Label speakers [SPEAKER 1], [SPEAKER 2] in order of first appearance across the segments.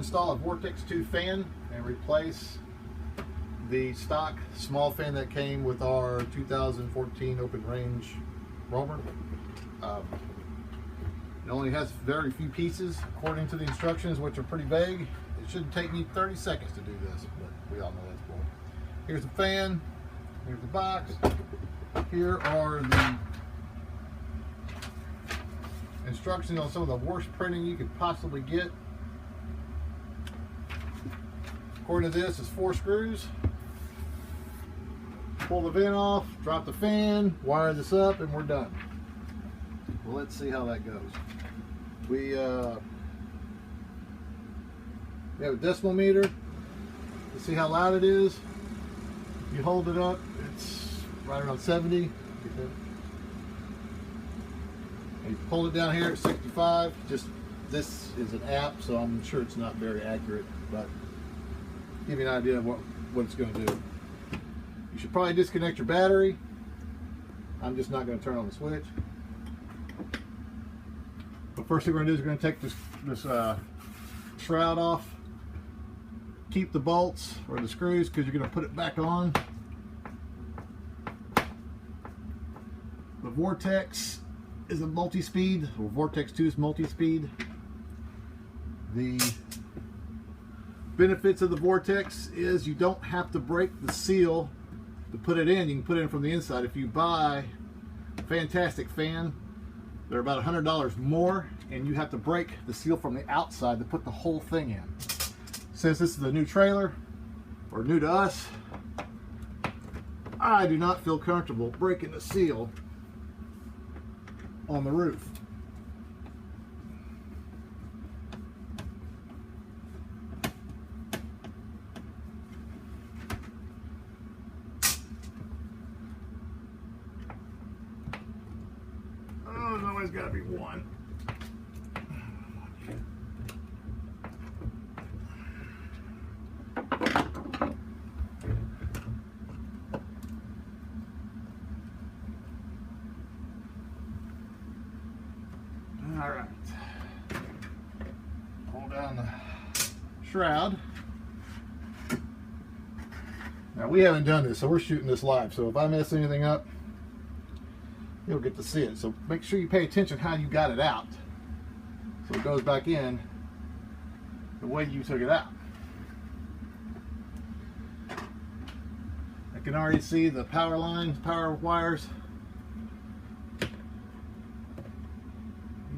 [SPEAKER 1] install a Vortex II fan and replace the stock small fan that came with our 2014 open range roamer. It only has very few pieces according to the instructions, which are pretty vague. It shouldn't take me 30 seconds to do this, but we all know that's bull. Here's the fan, here's the box, here are the instructions on some of the worst printing you could possibly get. According to this, it's 4 screws. Pull the vent off, drop the fan, wire this up, and we're done. Well, let's see how that goes. We have a decimal meter to see how loud it is. You hold it up, it's right around 70. And you pull it down here at 65. Just this is an app, so I'm sure it's not very accurate, but give you an idea of what it's going to do. You should probably disconnect your battery. I'm just not going to turn on the switch. But first thing we're going to do is we're going to take this shroud off. Keep the bolts or the screws because you're going to put it back on. The Vortex is a multi-speed, or Vortex II is multi-speed. The benefits of the Vortex is you don't have to break the seal to put it in. You can put it in from the inside. If you buy a fantastic fan, they're about $100 more, and you have to break the seal from the outside to put the whole thing in. Since this is a new trailer, or new to us, I do not feel comfortable breaking the seal on the roof. Oh, there's always got to be one. All right, pull down the shroud. Now we haven't done this, so we're shooting this live. So if I mess anything up, you'll get to see it. So make sure you pay attention how you got it out, so it goes back in the way you took it out. I can already see the power lines, power wires.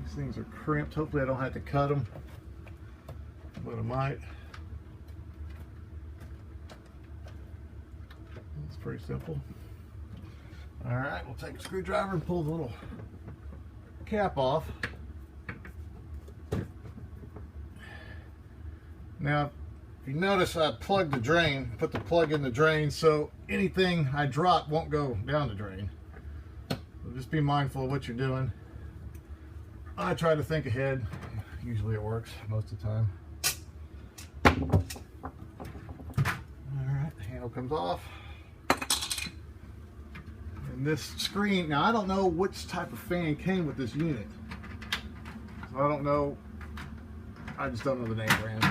[SPEAKER 1] These things are crimped. Hopefully I don't have to cut them, but I might. It's pretty simple. All right, we'll take a screwdriver and pull the little cap off. Now, if you notice, I plugged the drain, put the plug in the drain, so anything I drop won't go down the drain. So just be mindful of what you're doing. I try to think ahead. Usually it works most of the time. All right, the handle comes off. And this screen, now I don't know which type of fan came with this unit. So I don't know, I just don't know the name brand.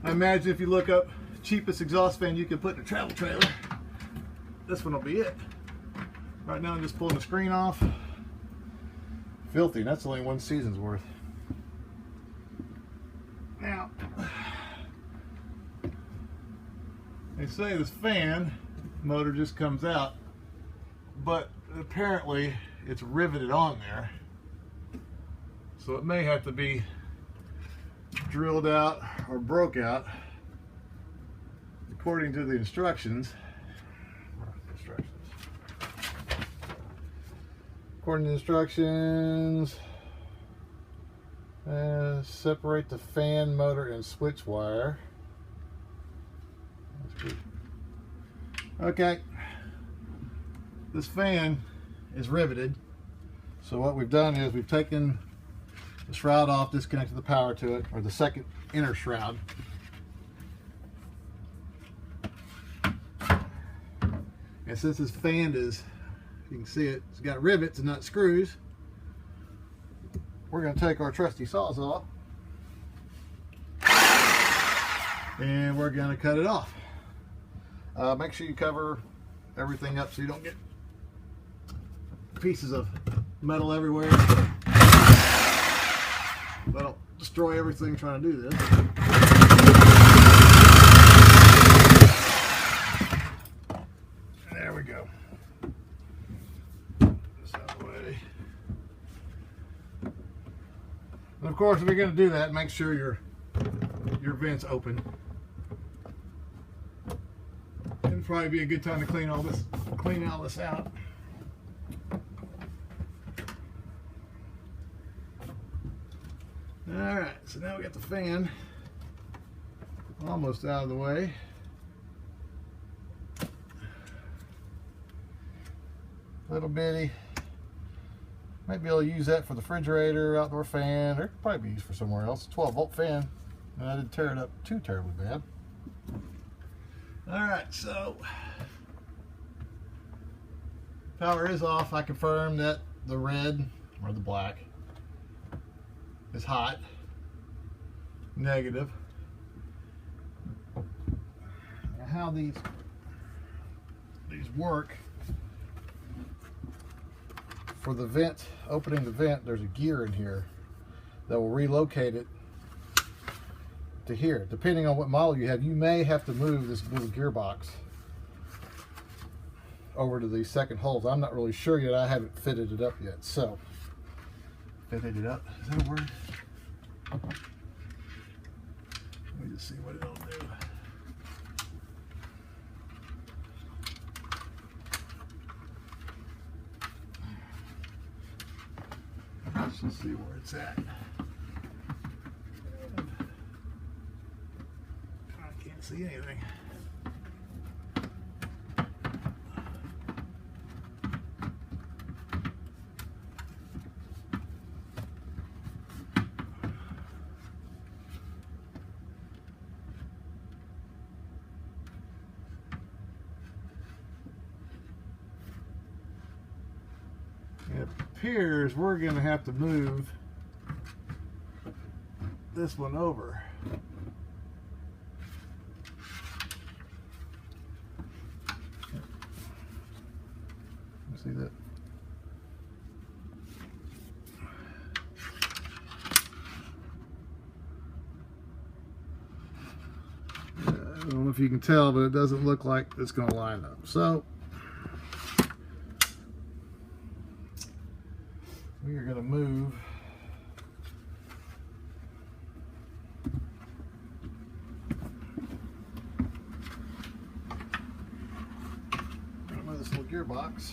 [SPEAKER 1] I imagine if you look up cheapest exhaust fan you can put in a travel trailer, this one will be it. Right now I'm just pulling the screen off. Filthy, and that's only one season's worth. Now, they say this fan motor just comes out, but apparently it's riveted on there, so it may have to be drilled out or broke out according to the instructions. According to the instructions, separate the fan motor and switch wire. That's good. Okay, this fan is riveted, so what we've done is we've taken the shroud off, disconnected the power to it, or the second inner shroud. And since this fan is, you can see it's got rivets and not screws, we're going to take our trusty sawzall and we're going to cut it off. Make sure you cover everything up so you don't get pieces of metal everywhere. That'll destroy everything trying to do this. There we go. This out of the way. And of course, if you're going to do that, make sure your vent's open. It'd probably be a good time to clean all this out. Alright, so now we got the fan almost out of the way. Little bitty. Might be able to use that for the refrigerator, outdoor fan, or it could probably be used for somewhere else. 12-volt fan. And I didn't tear it up too terribly bad. Alright, so power is off. I confirm that the red or the black is hot, negative. Now how these work, for the vent, opening the vent, there's a gear in here that will relocate it to here. Depending on what model you have, you may have to move this little gearbox over to these second holes. I'm not really sure yet. I haven't fitted it up yet. So, fitted it up. Is that a word? Let me just see what it'll do. Let's just see where it's at. I can't see anything. It appears we're going to have to move this one over. See that? I don't know if you can tell, but it doesn't look like it's going to line up. So we are going to move this little gearbox.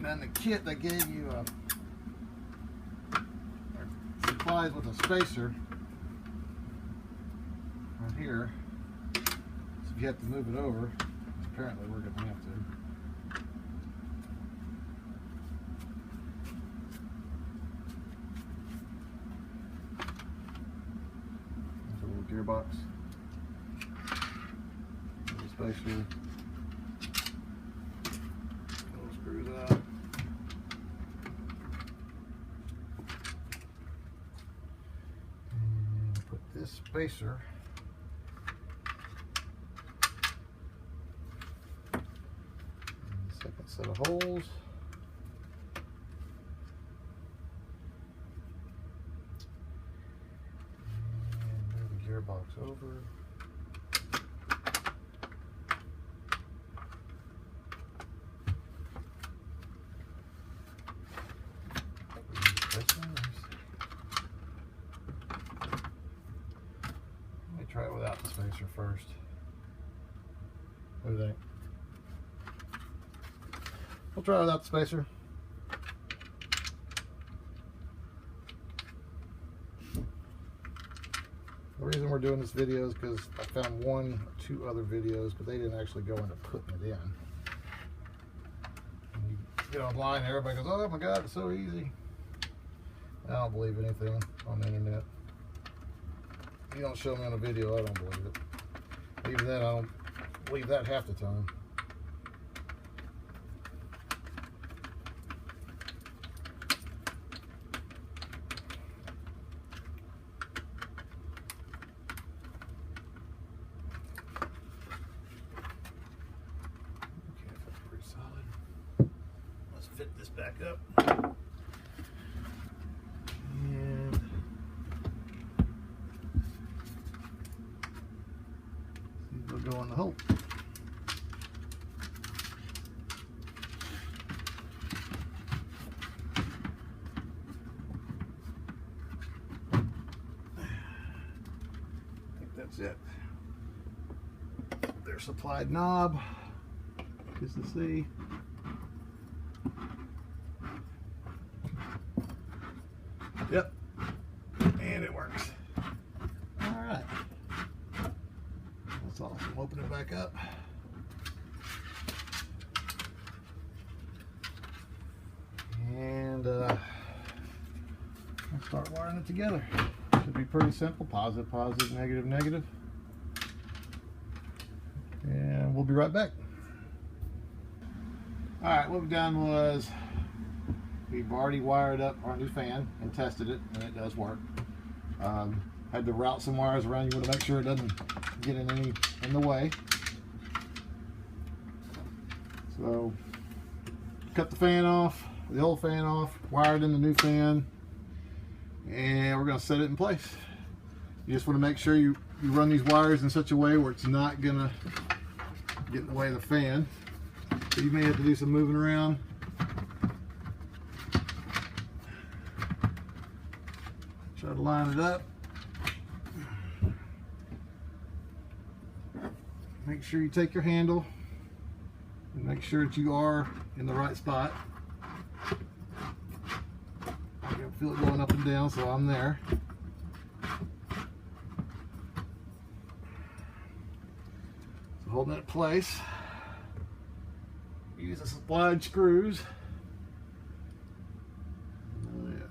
[SPEAKER 1] And the kit they gave you supplies with a spacer right here. So if you have to move it over, apparently we're going to have to. There's a little gearbox, little spacer, little screws out. This spacer and the second set of holes, and move the gearbox over. Try it without the spacer first. What do you think? We'll try it without the spacer. The reason we're doing this video is because I found one or two other videos, but they didn't actually go into putting it in. And you get online and everybody goes, oh my God, it's so easy. I don't believe anything on the internet. If you don't show me on a video, I don't believe it. Even then, I don't believe that half the time. Okay, that's pretty solid. Let's fit this back up. And see if it'll go in the hole. That's it. Their supplied knob, just to see. Yep, and it works. All right, that's awesome. Open it back up. And I'll start wiring it together. Should be pretty simple. Positive, positive, negative, negative. And we'll be right back. All right, what we've done was we've already wired up our new fan and tested it, and it does work. Had to route some wires around. You want to make sure it doesn't get in the way. So cut the fan off, the old fan off, wired in the new fan, and we're going to set it in place. You just want to make sure you run these wires in such a way where it's not going to get in the way of the fan. So you may have to do some moving around. Try to line it up. Make sure you take your handle and make sure that you are in the right spot. I can feel it going up and down, so I'm there. So holding it in place. Use the supplied screws. Oh yeah.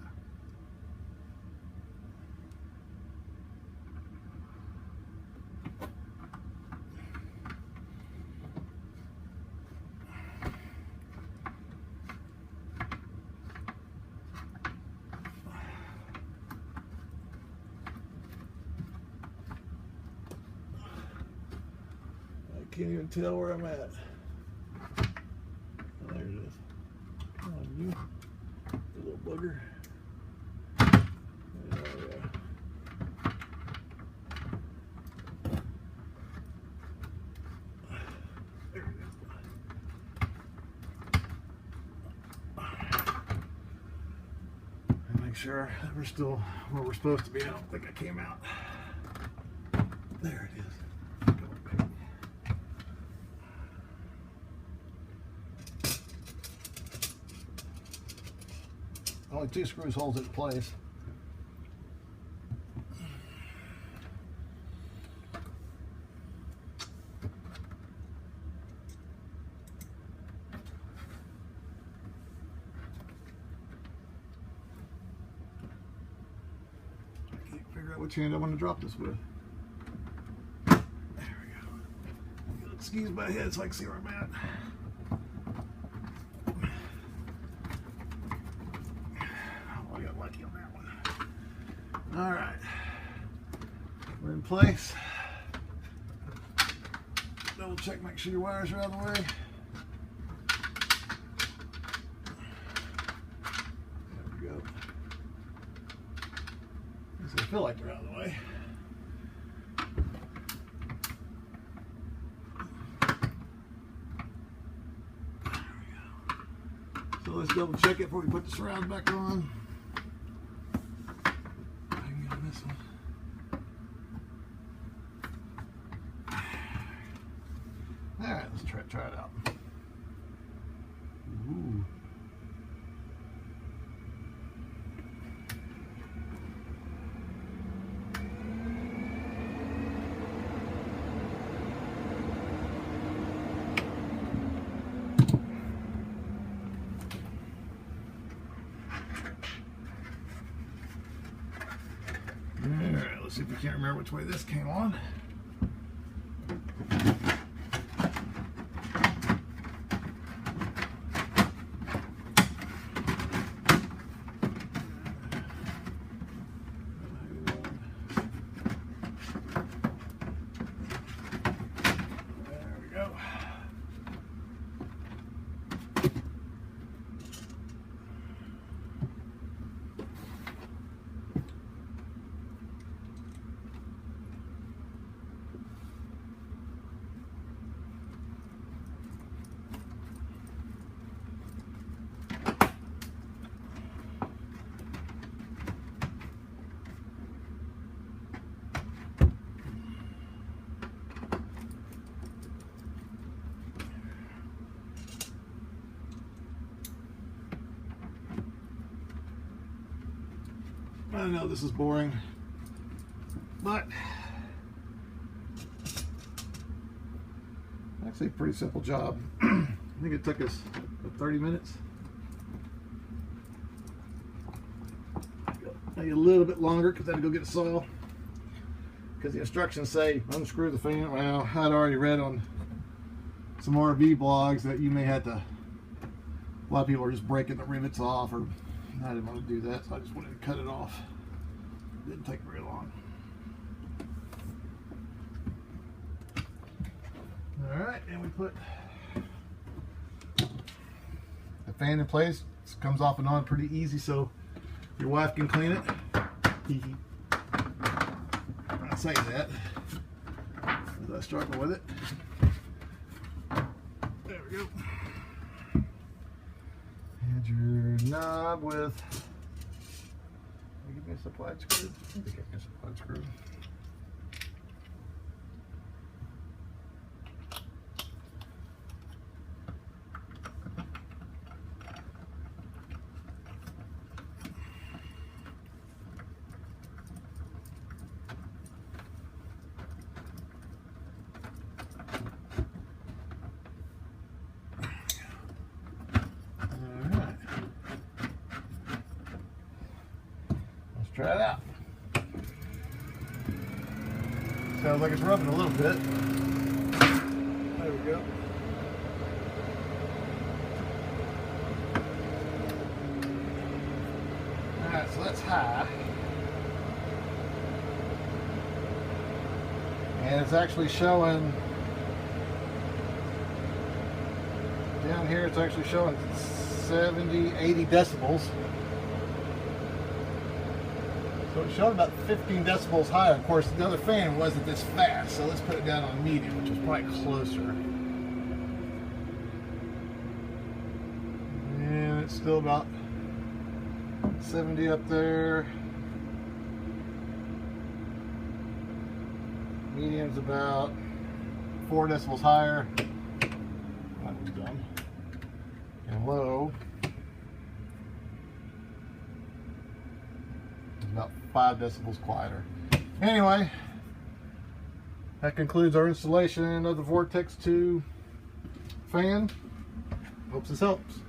[SPEAKER 1] I can't even tell where I'm at. There it is. Come on, you little bugger. Oh, yeah. There it is. And make sure that we're still where we're supposed to be. I don't think I came out. There it is. Only 2 screws holds it in place. I can't figure out which hand I want to drop this with. There we go. Excuse my head so I can see where I'm at. All right, we're in place. Double check, make sure your wires are out of the way. There we go. I feel like they're out of the way. There we go. So let's double check it before we put the surround back on. Alright, let's try it out. Ooh. Alright, let's see if we can't remember which way this came on. There we go. I know this is boring, but actually a pretty simple job. I think it took us 30 minutes. Maybe a little bit longer because I had to go get a saw. Because the instructions say unscrew the fan. Well, I'd already read on some RV blogs that you may have to. A lot of people are just breaking the rivets off, or I didn't want to do that, so I just wanted to cut it off. It didn't take very long. Alright, and we put the fan in place. It comes off and on pretty easy, so your wife can clean it. I say that as I struggle with it. There we go. And your knob with, give me a supplied screw. I think I can supplied screw. Try it out. Sounds like it's rubbing a little bit. There we go. Alright, so that's high. And it's actually showing, down here it's actually showing 70, 80 decibels. So it showed about 15 decibels higher. Of course, the other fan wasn't this fast, so let's put it down on medium, which is probably closer. And it's still about 70 up there. Medium's about 4 decibels higher. That was dumb. And low, about 5 decibels quieter. Anyway, that concludes our installation of the Vortex II fan. Hope this helps.